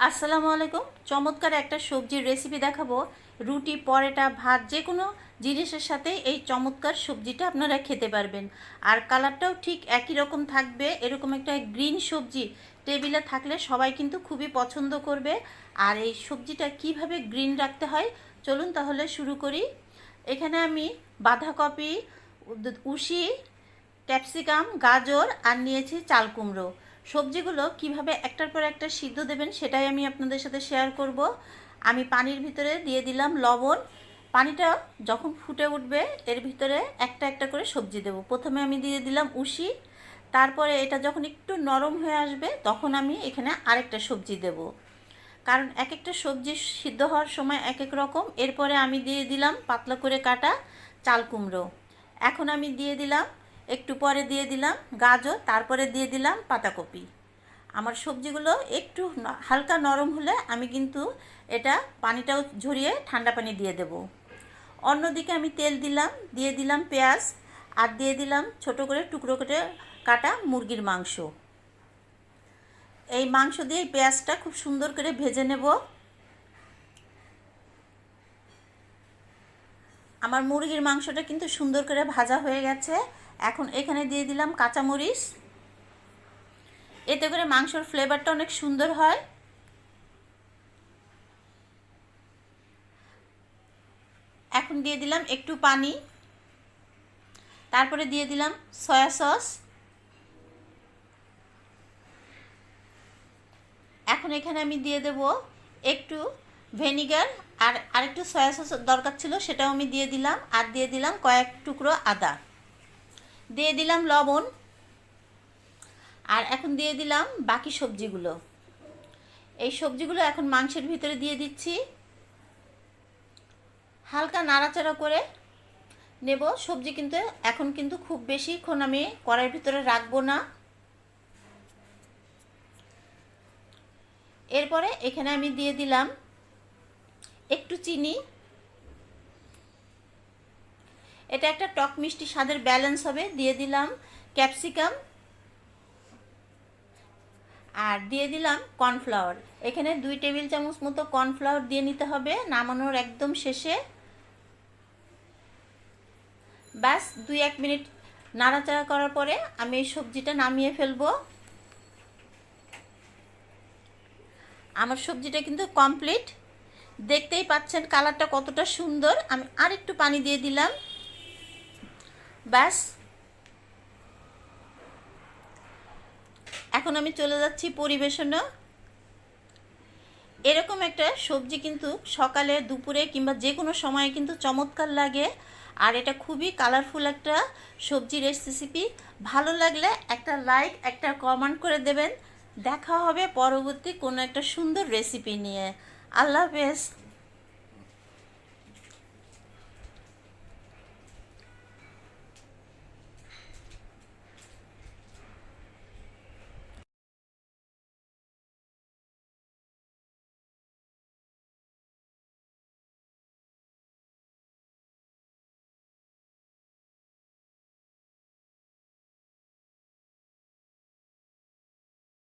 আসসালামু আলাইকুম। চমৎকার একটা সবজির রেসিপি দেখাবো। রুটি, পরোটা, ভাত যে কোনো জিনিসের সাথে এই চমৎকার সবজিটা আপনারা খেতে পারবেন। আর কালারটাও ঠিক একই রকম থাকবে। এরকম একটা গ্রিন সবজি টেবিলে থাকলে সবাই কিন্তু খুবই পছন্দ করবে। আর এই সবজিটা কিভাবে গ্রিন রাখতে হয় চলুন তাহলে শুরু করি। এখানে আমি বাঁধাকপি, উশি, ক্যাপসিকাম, গাজর আর নিয়েছি চাল কুমড়ো। সবজিগুলো কিভাবে একটার পর একটা সিদ্ধ দেবেন সেটাই আমি আপনাদের সাথে শেয়ার করব। আমি পানির ভিতরে দিয়ে দিলাম লবণ। পানিটা যখন ফুটে উঠবে এর ভিতরে একটা একটা করে সবজি দেব। প্রথমে আমি দিয়ে দিলাম উশি, তারপরে এটা যখন একটু নরম হয়ে আসবে তখন আমি এখানে আরেকটা সবজি দেব, কারণ এক একটা সবজি সিদ্ধ হওয়ার সময় এক এক রকম। এরপরে আমি দিয়ে দিলাম পাতলা করে কাটা চাল কুমড়ো। এখন আমি দিয়ে দিলাম, একটু পরে দিয়ে দিলাম গাজর, তারপরে দিয়ে দিলাম পাতাকপি। আমার সবজিগুলো একটু হালকা নরম হলে আমি কিন্তু এটা পানিটাও ঝরিয়ে ঠান্ডা পানি দিয়ে দেব। অন্যদিকে আমি তেল দিলাম, দিয়ে দিলাম পেঁয়াজ, আর দিয়ে দিলাম ছোট করে টুকরো করে কাটা মুরগির মাংস। এই মাংস দিয়ে পেঁয়াজটা খুব সুন্দর করে ভেজে নেব। আমার মুরগির মাংসটা কিন্তু সুন্দর করে ভাজা হয়ে গেছে। এখন এখানে দিয়ে দিলাম কাঁচামরিচ, এতে করে মাংসর ফ্লেভারটা অনেক সুন্দর হয়। এখন দিয়ে দিলাম একটু পানি, তারপরে দিয়ে দিলাম সয়া সস। এখন এখানে আমি দিয়ে দেব একটু ভিনেগার, আর আরেকটু সয়া সস দরকার ছিল সেটাও আমি দিয়ে দিলাম। আর দিয়ে দিলাম কয়েক টুকরো আদা, দিয়ে দিলাম লবণ। আর এখন দিয়ে দিলাম বাকি সবজিগুলো। এই সবজিগুলো এখন মাংসের ভিতরে দিয়ে দিচ্ছি, হালকা নাড়াচাড়া করে নেব। সবজি কিন্তু এখন কিন্তু খুব বেশিক্ষণ আমি কড়াইয়ের ভিতরে রাখবো না। এরপরে এখানে আমি দিয়ে দিলাম একটু চিনি। এটা একটা টক মিষ্টি স্বাদের ব্যালেন্স হবে। দিয়ে দিলাম ক্যাপসিকাম, আর দিয়ে দিলাম কর্নফ্লাওয়ার। এখানে 2 টেবিল চামচ মতো কর্নফ্লাওয়ার দিয়ে নিতে হবে নামানোর একদম শেষে। ব্যাস 2-1 মিনিট নাড়াচাড়া করার পরে আমি এই সবজিটা নামিয়ে ফেলবো। আমার সবজিটা কিন্তু কমপ্লিট। দেখতেই পাচ্ছেন কালারটা কতটা সুন্দর। আমি আর একটু পানি দিয়ে দিলাম। ব্যাস, এখন আমি চলে যাচ্ছি পরিবেশনে। এরকম একটা সবজি কিন্তু সকালে, দুপুরে কিংবা যে কোনো সময়ে কিন্তু চমৎকার লাগে। আর এটা খুবই কালারফুল একটা সবজি রেসিপি। ভালো লাগলে একটা লাইক, একটা কমেন্ট করে দেবেন। দেখা হবে পরবর্তী কোনো একটা সুন্দর রেসিপি নিয়ে। আল্লাহ হাফেজ।